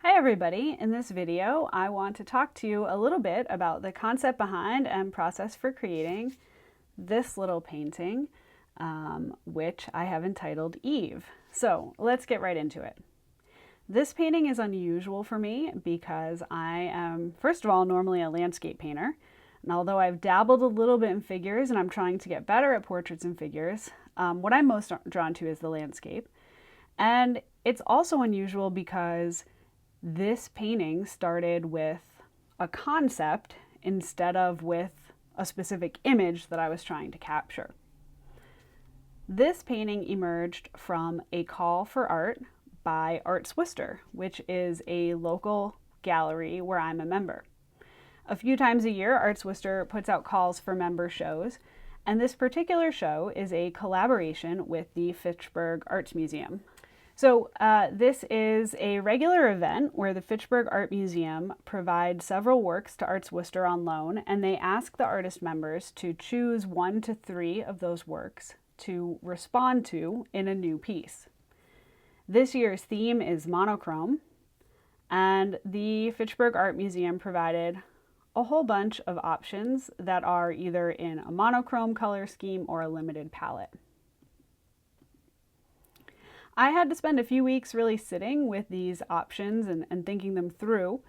Hi everybody! In this video I want to talk to you a little bit about the concept behind and process for creating this little painting, which I have entitled Eve. So let's get right into it. This painting is unusual for me because I am, first of all, normally a landscape painter. And although I've dabbled a little bit in figures and I'm trying to get better at portraits and figures, what I'm most drawn to is the landscape. And it's also unusual because this painting started with a concept instead of with a specific image that I was trying to capture. This painting emerged from a call for art by ArtsWorcester, which is a local gallery where I'm a member. A few times a year, ArtsWorcester puts out calls for member shows, and this particular show is a collaboration with the Fitchburg Art Museum. So this is a regular event where the Fitchburg Art Museum provides several works to ArtsWorcester on loan, and they ask the artist members to choose 1 to 3 of those works to respond to in a new piece. This year's theme is monochrome, and the Fitchburg Art Museum provided a whole bunch of options that are either in a monochrome color scheme or a limited palette. I had to spend a few weeks really sitting with these options and thinking them through.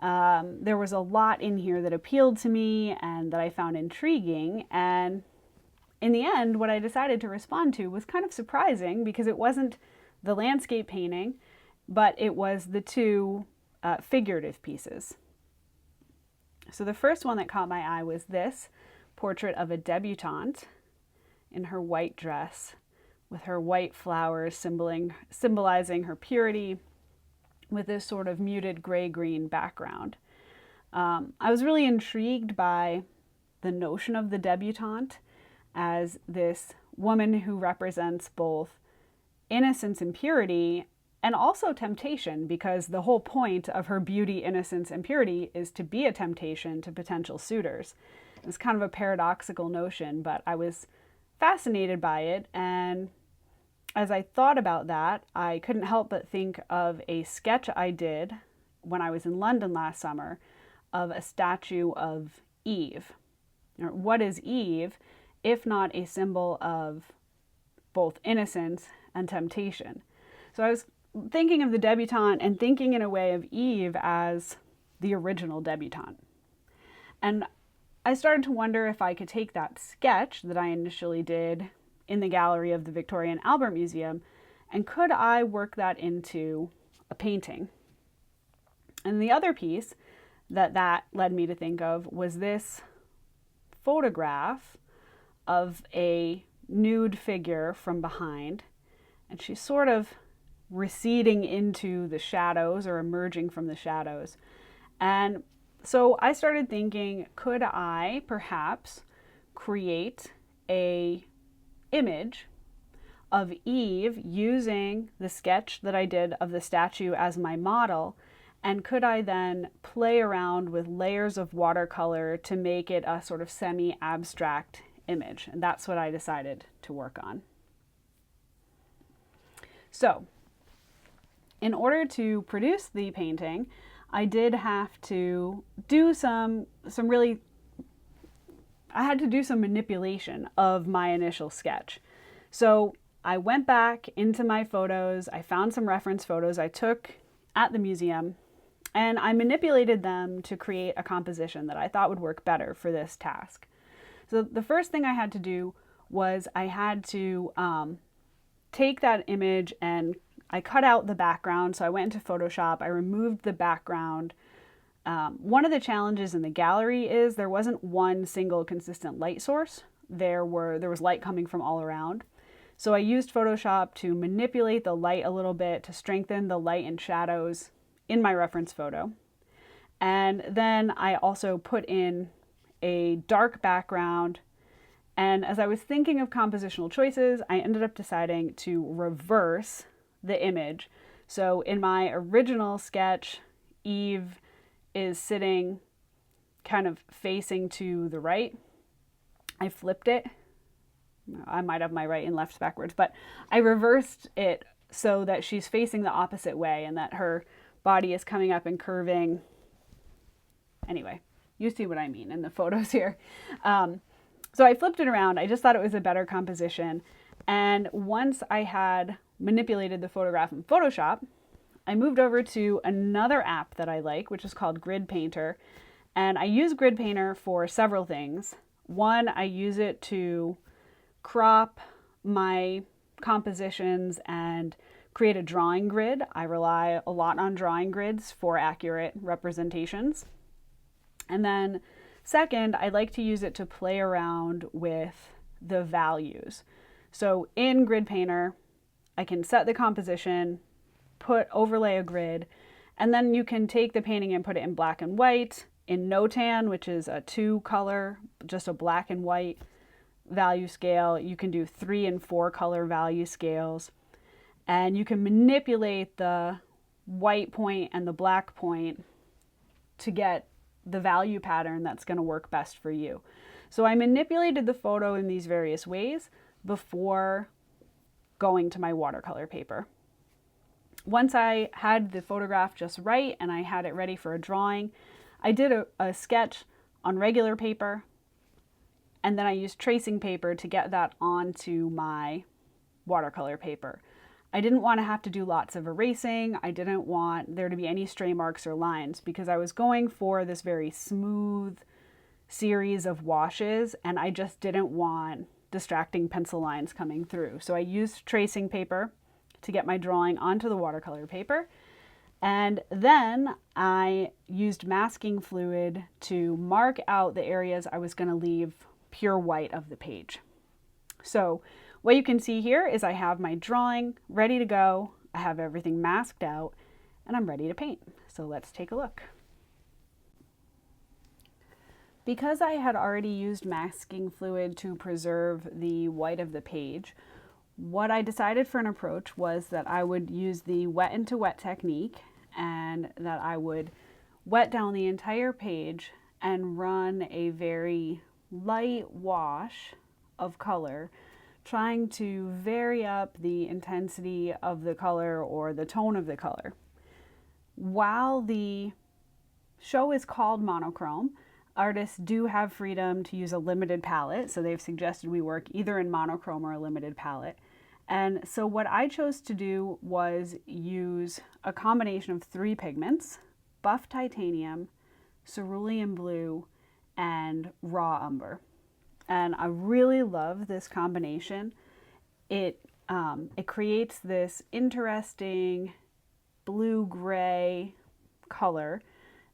There was a lot in here that appealed to me and that I found intriguing, and in the end what I decided to respond to was kind of surprising because it wasn't the landscape painting, but it was the two figurative pieces. So the first one that caught my eye was this portrait of a debutante in her white dress, with her white flowers symbolizing her purity, with this sort of muted gray-green background. I was really intrigued by the notion of the debutante as this woman who represents both innocence and purity, and also temptation, because the whole point of her beauty, innocence, and purity is to be a temptation to potential suitors. It's kind of a paradoxical notion, but I was fascinated by it, and as I thought about that, I couldn't help but think of a sketch I did when I was in London last summer of a statue of Eve. What is Eve, if not a symbol of both innocence and temptation? So I was thinking of the debutante and thinking in a way of Eve as the original debutante. And I started to wonder if I could take that sketch that I initially did in the gallery of the Victoria and Albert Museum, and could I work that into a painting? And the other piece that led me to think of was this photograph of a nude figure from behind, and she's sort of receding into the shadows or emerging from the shadows. And so I started thinking, could I perhaps create a image of Eve using the sketch that I did of the statue as my model, and could I then play around with layers of watercolor to make it a sort of semi-abstract image? And that's what I decided to work on. So in order to produce the painting, I did have to do some manipulation of my initial sketch. So I went back into my photos, I found some reference photos I took at the museum, and I manipulated them to create a composition that I thought would work better for this task. So the first thing I had to do was I had to take that image and I cut out the background. So I went into Photoshop, I removed the background. One of the challenges in the gallery is there wasn't one single consistent light source. There was light coming from all around. So I used Photoshop to manipulate the light a little bit to strengthen the light and shadows in my reference photo. And then I also put in a dark background. And as I was thinking of compositional choices, I ended up deciding to reverse the image. So in my original sketch, Eve is sitting kind of facing to the right. I flipped it. I might have my right and left backwards, but I reversed it so that she's facing the opposite way and that her body is coming up and curving. Anyway, you see what I mean in the photos here. So I flipped it around. I just thought it was a better composition. And once I had manipulated the photograph in Photoshop, I moved over to another app that I like, which is called Grid Painter. And I use Grid Painter for several things. One, I use it to crop my compositions and create a drawing grid. I rely a lot on drawing grids for accurate representations. And then second, I like to use it to play around with the values. So in Grid Painter, I can set the composition, overlay a grid, and then you can take the painting and put it in black and white, in no tan, which is a 2 color, just a black and white value scale. You can do 3 and 4 color value scales, and you can manipulate the white point and the black point to get the value pattern that's going to work best for you. So I manipulated the photo in these various ways before going to my watercolor paper. Once I had the photograph just right and I had it ready for a drawing, I did a sketch on regular paper, and then I used tracing paper to get that onto my watercolor paper. I didn't want to have to do lots of erasing. I didn't want there to be any stray marks or lines because I was going for this very smooth series of washes, and I just didn't want distracting pencil lines coming through. So I used tracing paper to get my drawing onto the watercolor paper. And then I used masking fluid to mark out the areas I was going to leave pure white of the page. So what you can see here is I have my drawing ready to go. I have everything masked out and I'm ready to paint. So let's take a look. Because I had already used masking fluid to preserve the white of the page, what I decided for an approach was that I would use the wet into wet technique and that I would wet down the entire page and run a very light wash of color, trying to vary up the intensity of the color or the tone of the color. While the show is called monochrome, artists do have freedom to use a limited palette, so they've suggested we work either in monochrome or a limited palette. And so what I chose to do was use a combination of 3 pigments: buff titanium, cerulean blue, and raw umber. And I really love this combination. It creates this interesting blue-gray color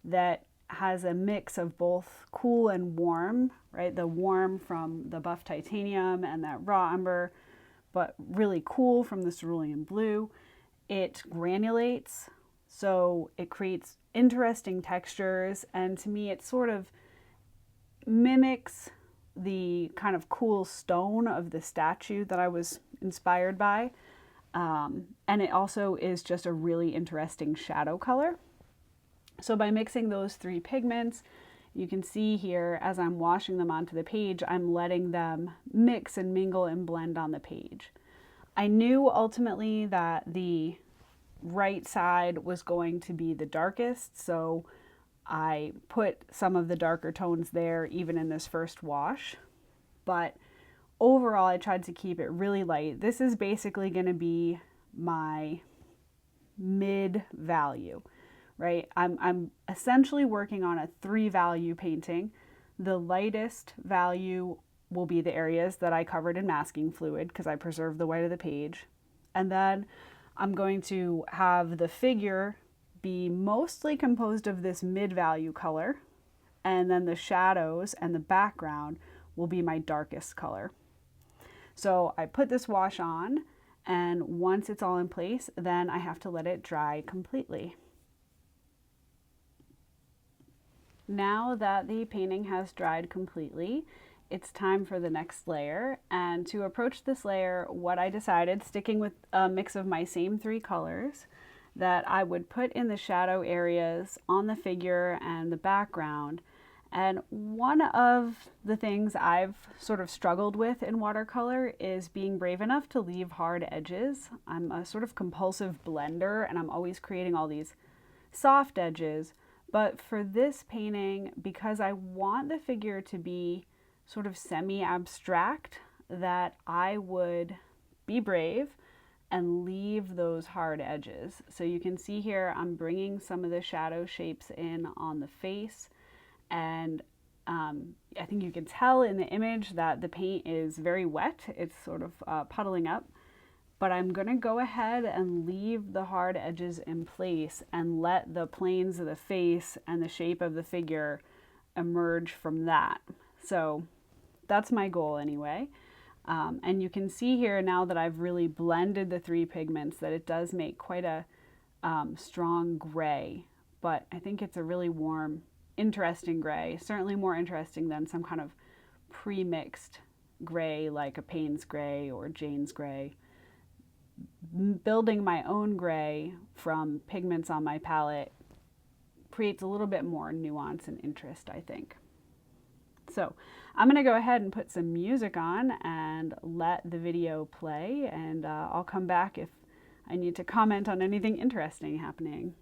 that has a mix of both cool and warm, right? The warm from the buff titanium and that raw umber, but really cool from the cerulean blue. It granulates, so it creates interesting textures, and to me it sort of mimics the kind of cool stone of the statue that I was inspired by. And it also is just a really interesting shadow color. So by mixing those 3 pigments, you can see here as I'm washing them onto the page, I'm letting them mix and mingle and blend on the page. I knew ultimately that the right side was going to be the darkest, so I put some of the darker tones there even in this first wash. But overall, I tried to keep it really light. This is basically going to be my mid value. Right? I'm essentially working on a 3 value painting. The lightest value will be the areas that I covered in masking fluid because I preserved the white of the page. And then I'm going to have the figure be mostly composed of this mid value color. And then the shadows and the background will be my darkest color. So I put this wash on, and once it's all in place, then I have to let it dry completely. Now that the painting has dried completely, it's time for the next layer. And to approach this layer, what I decided, sticking with a mix of my same 3 colors, that I would put in the shadow areas on the figure and the background. And one of the things I've sort of struggled with in watercolor is being brave enough to leave hard edges. I'm a sort of compulsive blender, and I'm always creating all these soft edges. But for this painting, because I want the figure to be sort of semi-abstract, that I would be brave and leave those hard edges. So you can see here I'm bringing some of the shadow shapes in on the face, and I think you can tell in the image that the paint is very wet. It's sort of puddling up, but I'm gonna go ahead and leave the hard edges in place and let the planes of the face and the shape of the figure emerge from that. So that's my goal anyway. And you can see here now that I've really blended the three pigments that it does make quite a strong gray, but I think it's a really warm, interesting gray, certainly more interesting than some kind of pre-mixed gray like a Payne's gray or Jane's gray. Building my own gray from pigments on my palette creates a little bit more nuance and interest, I think. So I'm going to go ahead and put some music on and let the video play, and I'll come back if I need to comment on anything interesting happening.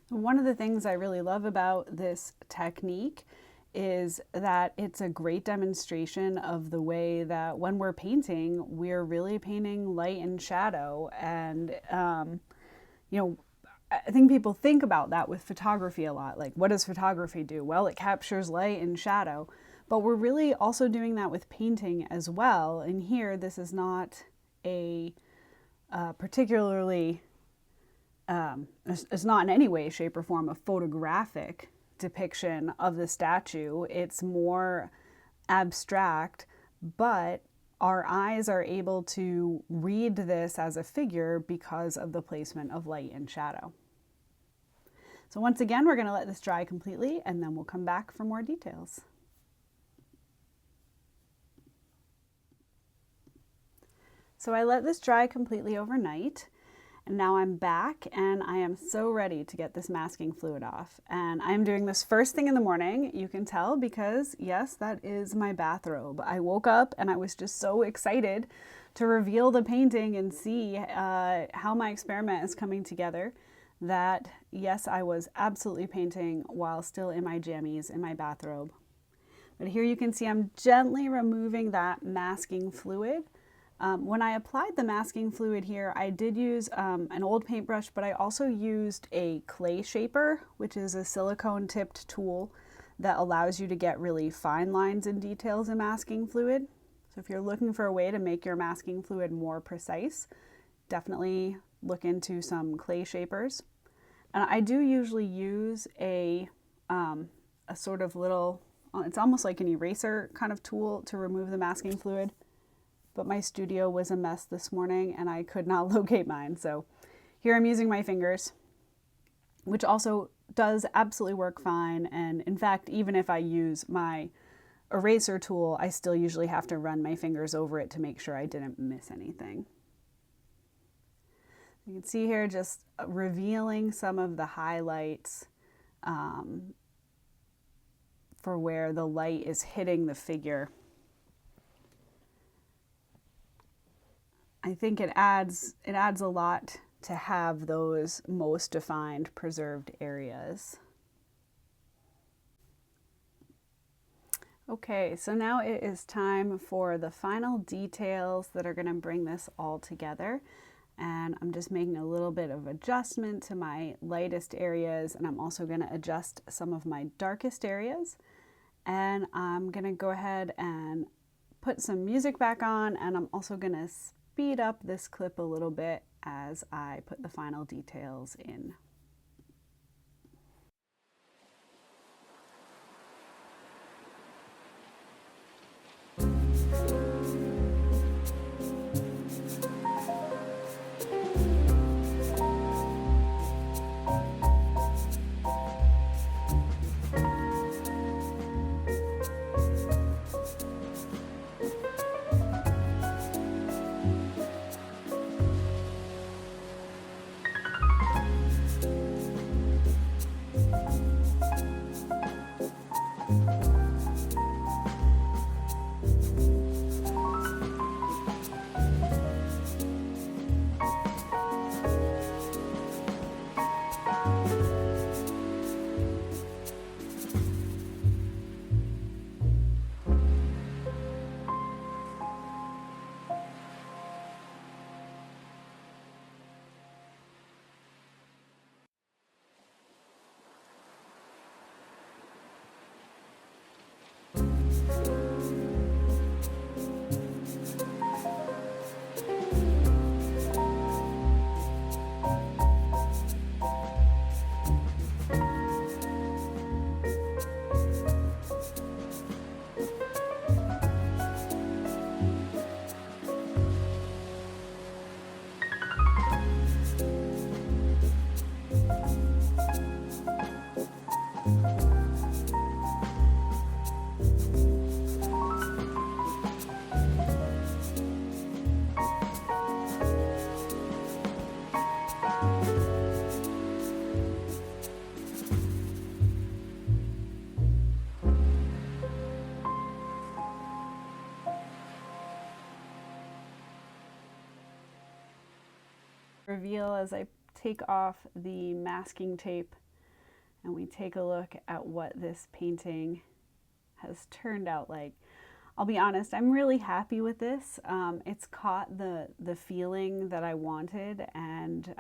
One of the things I really love about this technique is that it's a great demonstration of the way that when we're painting, we're really painting light and shadow. And, you know, I think people think about that with photography a lot. Like, what does photography do? Well, it captures light and shadow. But we're really also doing that with painting as well. And here, this is not a particularly it's not in any way, shape, or form a photographic depiction of the statue. It's more abstract, but our eyes are able to read this as a figure because of the placement of light and shadow. So once again, we're going to let this dry completely, and then we'll come back for more details. So I let this dry completely overnight. And now I'm back and I am so ready to get this masking fluid off. And I'm doing this first thing in the morning. You can tell because yes, that is my bathrobe. I woke up and I was just so excited to reveal the painting and see how my experiment is coming together that yes, I was absolutely painting while still in my jammies in my bathrobe. But here you can see I'm gently removing that masking fluid. When I applied the masking fluid here, I did use an old paintbrush, but I also used a clay shaper, which is a silicone tipped tool that allows you to get really fine lines and details in masking fluid. So if you're looking for a way to make your masking fluid more precise, definitely look into some clay shapers. And I do usually use a sort of little, it's almost like an eraser kind of tool to remove the masking fluid. But my studio was a mess this morning and I could not locate mine. So here I'm using my fingers, which also does absolutely work fine. And in fact, even if I use my eraser tool, I still usually have to run my fingers over it to make sure I didn't miss anything. You can see here just revealing some of the highlights for where the light is hitting the figure. I think it adds a lot to have those most defined preserved areas. Okay, so now it is time for the final details that are going to bring this all together. And I'm just making a little bit of adjustment to my lightest areas, and I'm also going to adjust some of my darkest areas. And I'm going to go ahead and put some music back on, and I'm also going to speed up this clip a little bit as I put the final details in. Reveal as I take off the masking tape and we take a look at what this painting has turned out like. I'll be honest, I'm really happy with this. It's caught the feeling that I wanted, and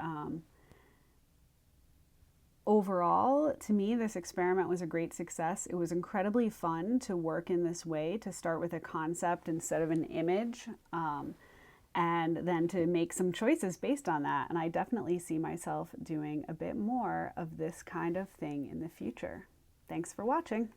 overall, to me, this experiment was a great success. It was incredibly fun to work in this way, to start with a concept instead of an image, and then to make some choices based on that. And I definitely see myself doing a bit more of this kind of thing in the future. Thanks for watching.